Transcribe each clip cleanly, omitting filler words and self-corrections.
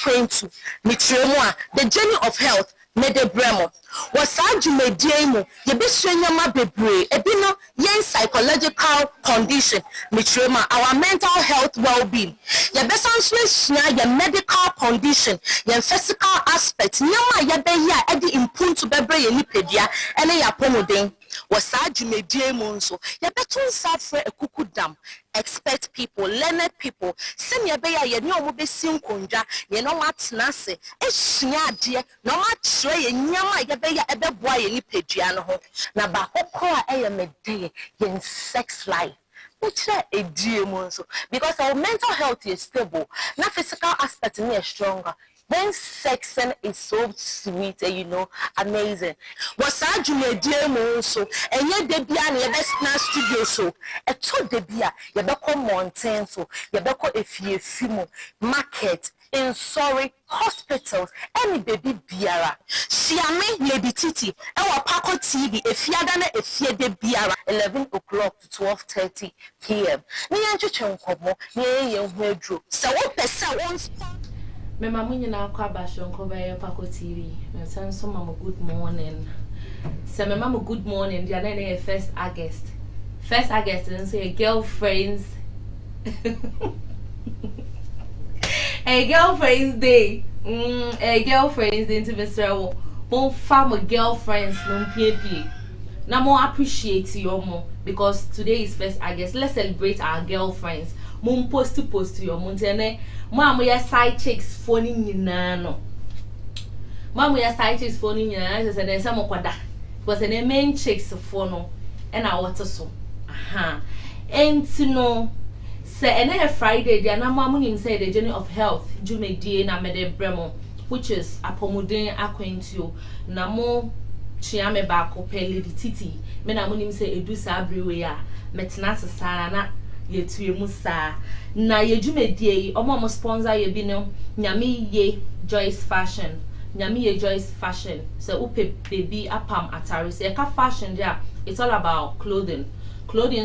Akwantu mitremwa the journey of health mede bremo was adwumadie mu ye besua nyama bebre ebino yen psychological condition mitrema our mental health well-being ye besansua ye medical condition ye physical aspect nyama ye be ya edi impuntu bebre ye nipadua ene ya Apomuden was adwumadie mu nso ye betun safre ekukudam expert people learned people senior be ya ye ne omo besi nkondwa ye no matena se ehia ade no matre ye nyama ye be ya ebeboa ye nipadua no ho na ba kokko a eye mede ye sex life which edie mu nso because our mental health is stable na physical aspect is stronger. When sexing is so sweet and you know amazing. Was adwumadie mu so enye de bia na ye be studio so eto de bia ye be ko mountain so ye be ko efiefi mu market in sorry hospitals any baby biara siame lady titi e wa PACO TV efiada na efiede biara 11 o'clock to 12:30 p.m. ni antwetwe nkomo ni ye hu aduro se wo pese won Me mamunye na akwa bashon ko by PACO TV. Me san so mama good morning. Se me mama good morning. Dia na na 1st August. 1st August and say girlfriends. A girlfriends day. A girlfriends day into Mr. Bon farm girlfriends no pie. Na mo appreciate you more because today is 1st August. Let's celebrate our girlfriends. Mum post your montene. Mama ya side chicks phone nyina no. Mama ya side chicks phone nyina say say some kwada. Because the main chicks phone no and I water so. Aha. Enti no say ene Friday dia na mama nim say the journey of health dwumadie na mede bremo which is Apomuden Akwantu na mo chiame ba ko pele di titi. Me na mo nim say edu sa brewe ya metena sesara na yetu musa na yedwumadie omo sponsor ye bi no nyame ye Joyce Fashion nyame ye Joyce Fashion so upe baby apam atare say ka fashion there it's all about clothing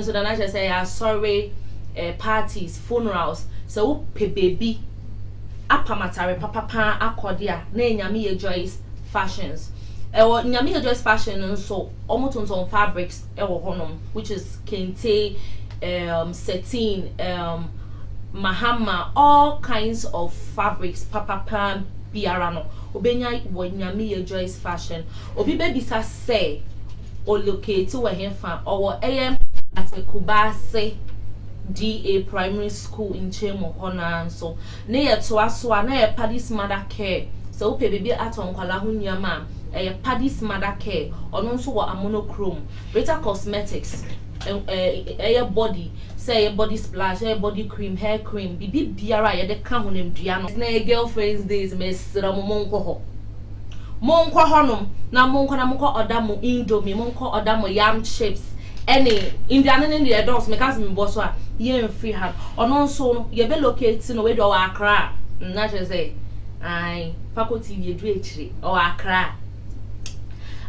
so then I just say sorry parties funerals so upe baby apam atare papa akodia na nyame ye Joyce Fashions nyame ye Joyce Fashion so omo tonton fabrics ewo honom which is kente satin, mahama, all kinds of fabrics, papa biarano. Obenya wanyami ye Joyce Fashion. Obi baby sa say o locate to where fan or AM at the Kubase DA Primary School in Chemo Honan so near to us one a Paddy's mother care. So baby at on Kwalahunya mam a Paddy's mother care or also a monochrome. Rita Cosmetics. Your body say body splash, body cream, hair cream, bibi biara ye de ka honem duano na girlfriends days mesra monko honom na monko order mo indomie monko order mo yam chips any indiana ne the dogs me cause me boss a ye free hand ono so no ye be locate no we do Accra na je say ai PACO TV edu echiri o Accra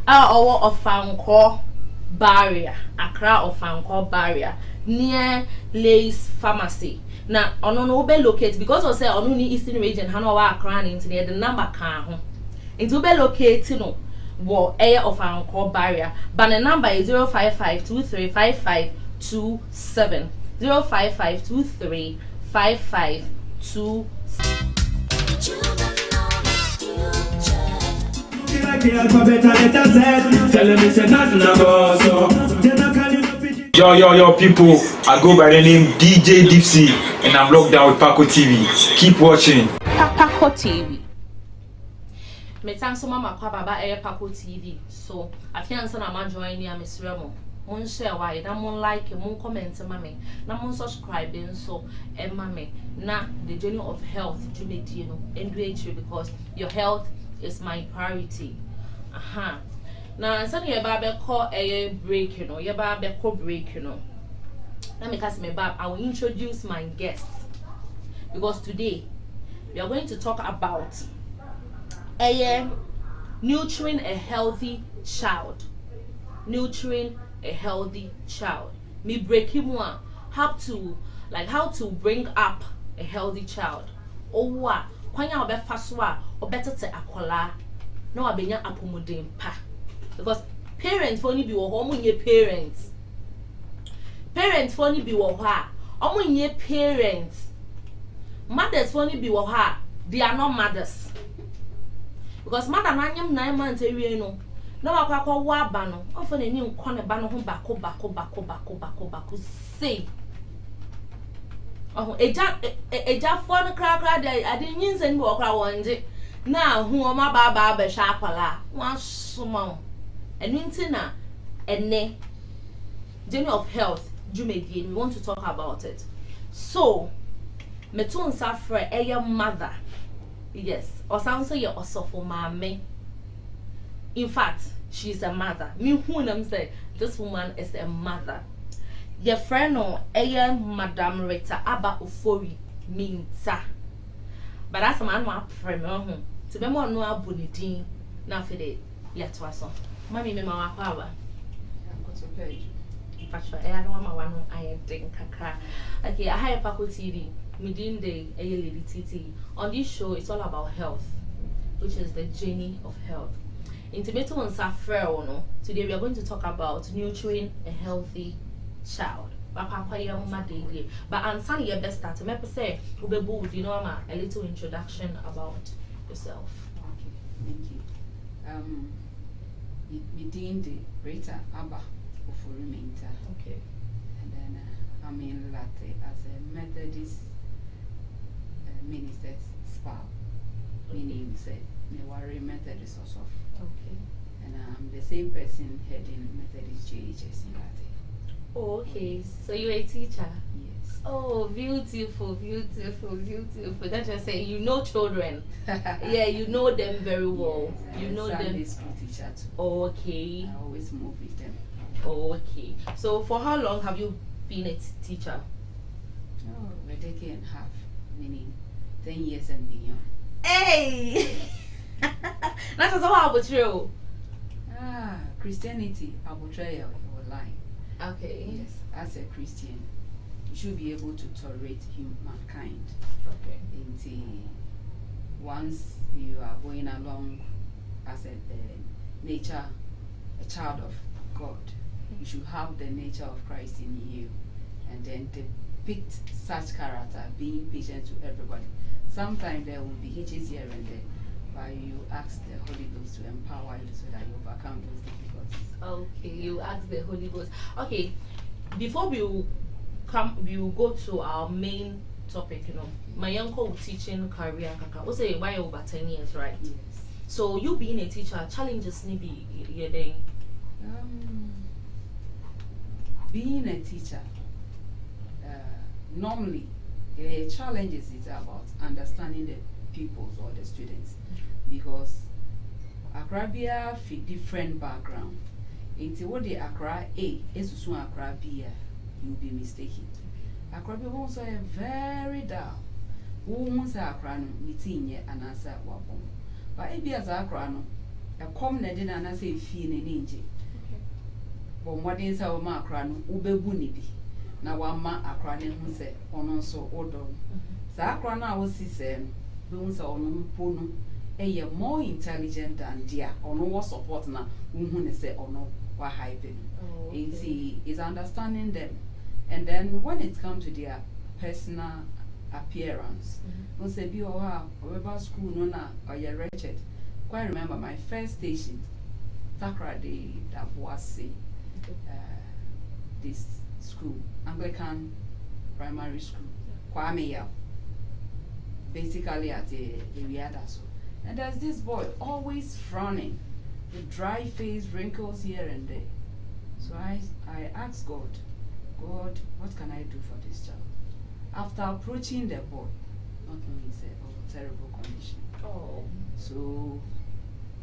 owo ofanko barrier Accra of Anchor barrier near Lace Pharmacy. Now on no be locate because we say on the eastern region Hano Accra into the number can into be locate no wo air of Anchor barrier but the number is 055235527 055235527. Yo people, I go by the name DJ Dipsy and I'm locked down with PACO TV. Keep watching PACO TV. Me thank so mama kwa baba PACO TV. So I feel so na ma join me Miss Remo. Mon share why na mon like mon comment mame na mon subscribe so mame na the journey of health dwumadie no endu because your health is my priority. Aha. Now, so you ba call a break, you know. You ba call break, you know. Let me cast me back. I will introduce my guests because today we are going to talk about nurturing a healthy child. Nurturing a healthy child. Me breaking one how to bring up a healthy child. Or what? kwanya obefa so a obetete akola na wabenya apomuden pa because parents for ni bi wo ho omunye parents for ni bi wo ho a omunye parents mothers for ni bi wo ho a they are not mothers because mother na anyam 9 months ewie no na wakwa wo aba no ofo na ni nkọ ne ba no ho bako say oh eja fo no kra dey ade nyinse ni wo kra wonje na hu o ma ba be hwa akwala wan soma enu na ene journey of health jumedie we want to talk about it so metun safre eye mother yes or sound say your osofo mame in fact she's a mother me who them say this woman is a mother your friend no eye Madam Rita Aba Ofori minta but that's man wa premier ho to be more no abonidin na fede yet waso mami me ma wa kwa to page. Pastor I don't want one I think kakra okay I have PACO TV within the Lady TT on this show it's all about health which is the journey of health. Intimate on no. Today we are going to talk about nurturing a healthy child. But answer your best start. Me say ubebu you know a little introduction about yourself. Okay, thank you. Within the Rita Abba of Minta. Okay. And then I'm in Latte as a Methodist minister's spouse. Meaning say Newari Methodist also. Okay. And I'm the same person heading Methodist JHS in Latte. Oh, okay. So you're a teacher? Yes. Oh, beautiful. That's just saying you know children. Yeah, you know them very well. Yes, you know Sunday them. School teacher too. Okay. I always move with them. Okay. So for how long have you been a teacher? Oh, we're a decade and a half, meaning 10 years and beyond. Hey! That's just how about you. Christianity, I will try your line. Okay. Yes, as a Christian, you should be able to tolerate mankind. Okay. Until once you are going along as a nature, a child of God, you should have the nature of Christ in you, and then depict such character, being patient to everybody. Sometimes there will be hitches here and there, but you ask the Holy Ghost to empower you so that you overcome those difficulties. Okay, you ask the Holy Ghost. Okay, before we will go to our main topic, you know, my uncle teaching career kaka. We say why over 10 years, right? Yes. So you being a teacher, challenges maybe you're doing. Being a teacher, normally the challenges is about understanding the pupils or the students, because Accra fit different background. It's what the Accra A is to Accra B, you'll be mistaken. Accra B also a very dull. Who say Accra no meeting ye and answer wabon. But it be as Accra no, a common and I say fee in ninja. But what is our Accra no ubebu nibi. Na wama Accra ne who say on so order. So Accra na was say, bones or no pono. More intelligent than dear or no what support na who say or no what hyping. Is understanding them, and then when it comes to their personal appearance, no say be or about school no na or you're wretched. Quite remember my first station, Takra de that was this school, Anglican primary school, Kwame Yao, basically at the Riadaso. And there's this boy always frowning, with dry face, wrinkles here and there. So I asked God, what can I do for this child? After approaching the boy, not knowing he said, terrible condition. Oh. So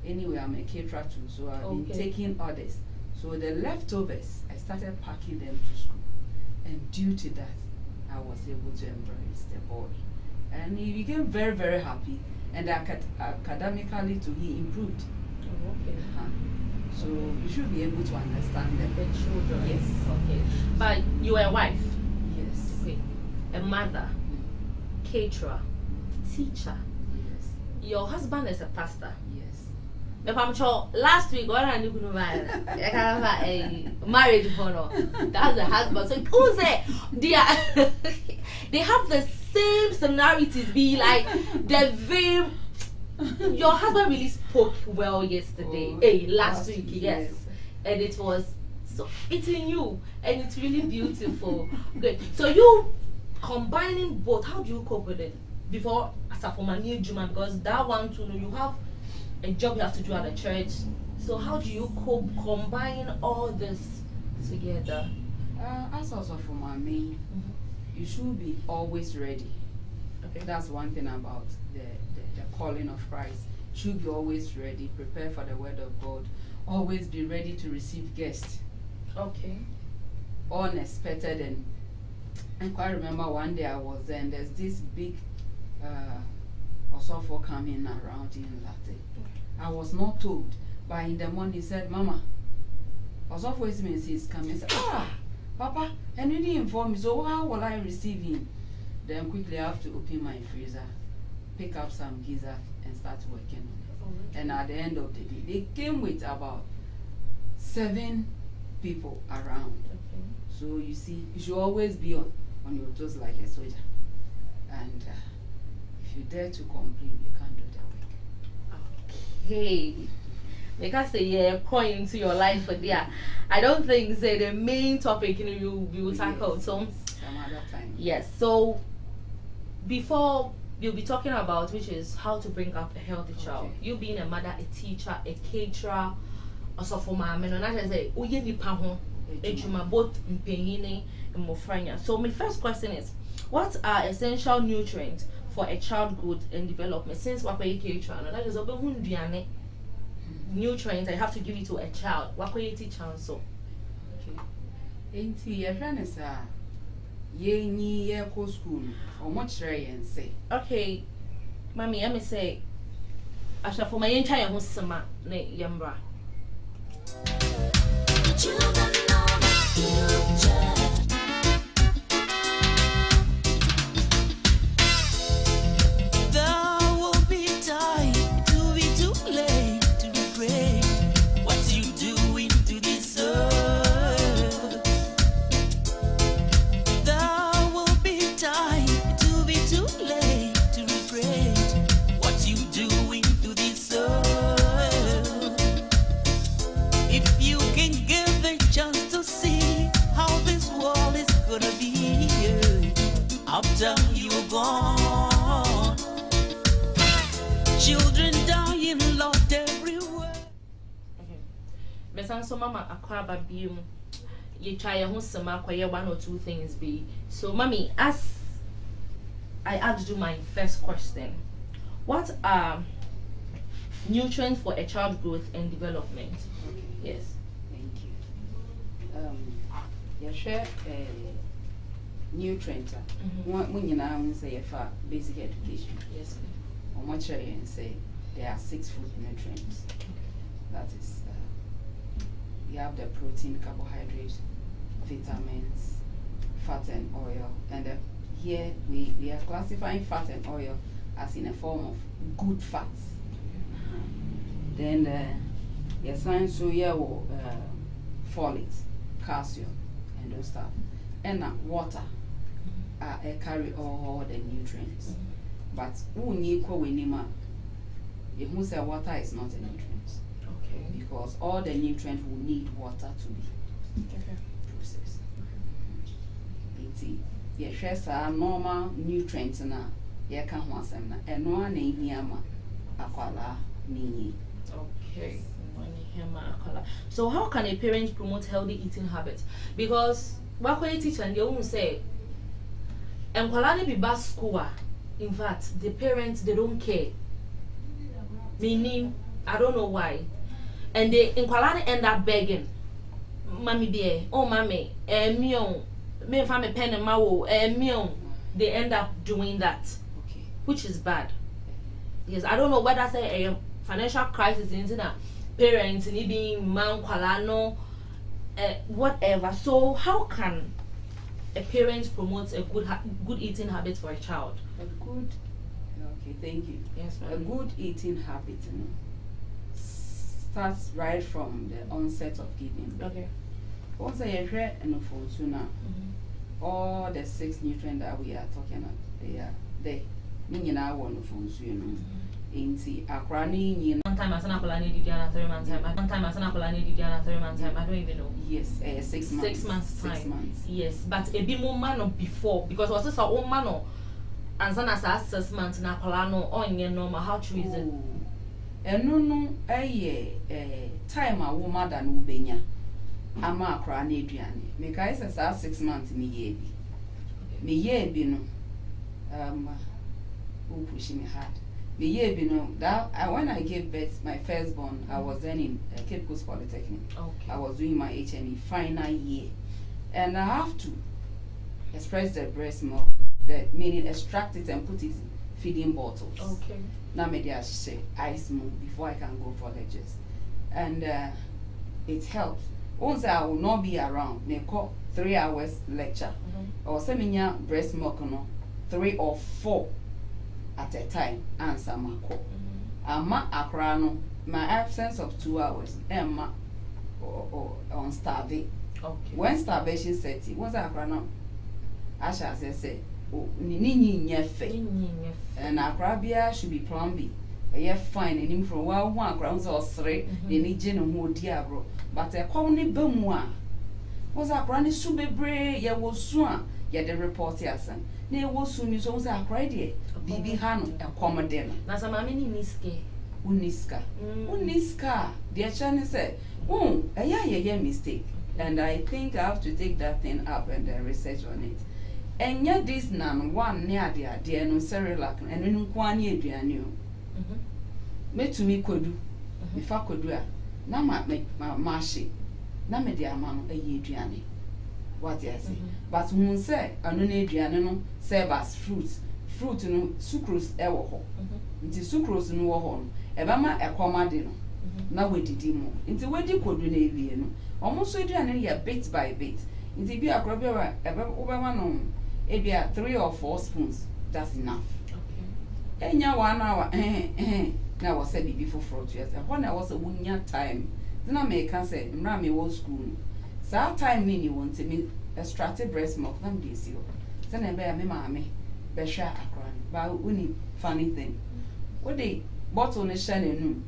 anyway, I'm a caterer too, so I've been taking orders. So the leftovers, I started packing them to school. And due to that, I was able to embrace the boy. And he became very, very happy. And academically too, he improved. Oh, okay. So you should be able to understand them. The children. Yes. Okay. But you are a wife. Yes. Okay. A mother, caterer, teacher. Yes. your husband is a pastor. Yes. Last week, when I knew a marriage honor, that's the husband. So who say they are they have the same similarities, be like the very. Your husband really spoke well yesterday. Last week, yes. And it was so it's in you and it's really beautiful. Good. So you combining both, how do you cope with it? Before Asafomani Juma, because that one too, you have a job you have to do at the church. So how do you cope combine all this together? As also for mommy, you should be always ready. Okay. That's one thing about the calling of Christ. Should be always ready, prepare for the word of God, always be ready to receive guests. Okay. Unexpected and I remember one day I was there and there's this big Osofo coming around in Latte. I was not told, but in the morning he said, Mama, Osofo is coming. I said, Papa, and you didn't inform me, so how will I receive him? Then quickly I have to open my freezer, pick up some gizzard and start working on it. And at the end of the day, they came with about 7 people around. Okay. So you see, you should always be on your toes like a soldier. And if you dare to complain, you can't do the work. Okay. Because say point into your life for there. I don't think say the main topic you will tackle. Yes, So some other time. yes. So before you'll be talking about which is how to bring up a healthy child. Okay. You being a mother, a teacher, a caterer, also for my men, and I say, oh, you both mpanyini and mofranya. So my first question is, what are essential nutrients for a child growth and development? Since what we caterer, that is obe nutrients I have to give it to a child. What we teach so? Okay. Ain't your friend is ye ni ye ko school or much try and say. Okay, mommy, let me say, I shall for my entire home summer, ne yambra. After you gone, children dying lost everywhere. Okay. Besan so mama akwaba bium. You try your home summer, acquire 1 or 2 things be. So mommy, as I asked you my first question, what are nutrients for a child growth and development? Okay. Yes. Thank you. You share nutrient. When you now say for basic education. Yes. Or much and say there are 6 food nutrients. That is, you have the protein, carbohydrates, vitamins, fat and oil. And here we are classifying fat and oil as in a form of good fats. Then your science so yeah, folate, calcium, and those stuff. And water carry all the nutrients. But who need co-winima? You who say water is not a nutrient. Okay. Because all the nutrients will need water to be processed. It's yes, normal nutrients na ye can want some na and no one in here akwala nini. Okay. So how can a parent promote healthy eating habits? Because what we teach and they won't say and kwala be back school. In fact, the parents they don't care. Meaning, I don't know why. And they in kwala end up begging. Mommy dear, oh mommy, me fa me pen and mawo, they end up doing that. Okay. Which is bad. Yes, I don't know whether say a financial crisis in that parents needing man kwala whatever. So how can a parent promote a good eating habit for a child? A good Okay, thank you. Yes, A ma'am. good eating habit, starts right from the onset of giving birth. Okay. Once I hear and for now, all the 6 nutrients that we are talking about, they are there. Meaning I want to function. Inti akrani One time I sent up a lady Diana 3 months time. One time I sent up a lady Diana 3 months time. I don't even know. yes, 6 months. 6 months time. 6 months. Yes, but a bit more man of before because was this our own man and then as 6 months na kola no on your normal how true is it? And no time a woman than ubenya. Ama akrani aduane. Make I say 6 months me ye bi. Me ye bi no who pushing me hard. Me ye bi no that when I gave birth my firstborn I was then in Cape Coast Polytechnic. Okay. I was doing my HNE final year, and I have to express the breast milk, meaning extract it and put it in feeding bottles. Okay. Now maybe I say ice milk before I can go for lectures, and it helps. Once I will not be around, they call 3 hours lecture, or seminar breast milk no 3 or 4 at a time. Answer my call. Ama akrano, my absence of 2 hours, Emma or on starving. Okay. When starvation sets in, what's akrano? Asha say, oh, nini nyefe. And akrabia should be plan B. A fine and him from 1 grounds or 3, they need general more diabro. But a commonly bumwa was akrani subebre, ya was swan, ya the report yasan. Ne was soon is also a cry, Bibi Hano, a common dinner. Nasa mami ni niske. Uniska. Uniska. The Chinese said, oh, a yeah, mistake. And I think I have to take that thing up and research on it. And yet this nan one near the idea no Cerelac and in one year new. Me to me could do. If I could do na make my marshy. Na me dear man a year driani. What yes, but who say a no driano serve as fruits. Fruit no sucrose ewo ho. Nti sucrose no wo ho no. Ebama ekomade no. Na we didi mo. Nti we di kodu na ewie no. Omo so aduane ya bit by bit. Nti bi akrobia wa obema no ebia 3 or 4 spoons. That's enough. Okay. Enya 1 hour na was say bibi for fruit yes. When I was a wunya time. Then I make can say mra me wo school. So time ni want me extracted breast milk na me see o. Say na be me maame be hwa akran. But uni funny thing. What the bottle ne share nenu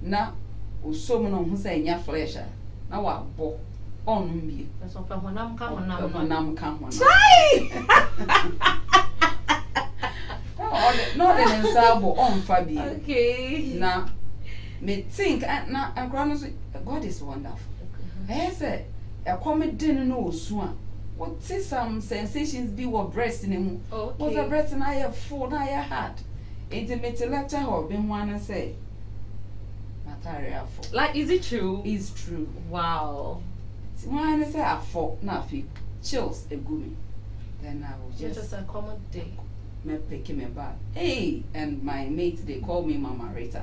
na osom no hu say nya flesh na wa bo onum bi. That's what honam ka honam. No the nsabo on fabi. Okay. Na me think na akran so God is wonderful. I say a comedy no osu a what see some sensations be what breast in mu. Okay. Was a breast na ya full na ya hard. Intimate lecture or been one say material for. Like, is it true? It's true. Wow. One say I for na fi chills a gumi. Then I will Just a common day. me pick me back. Hey, and my mates they call me Mama Rita.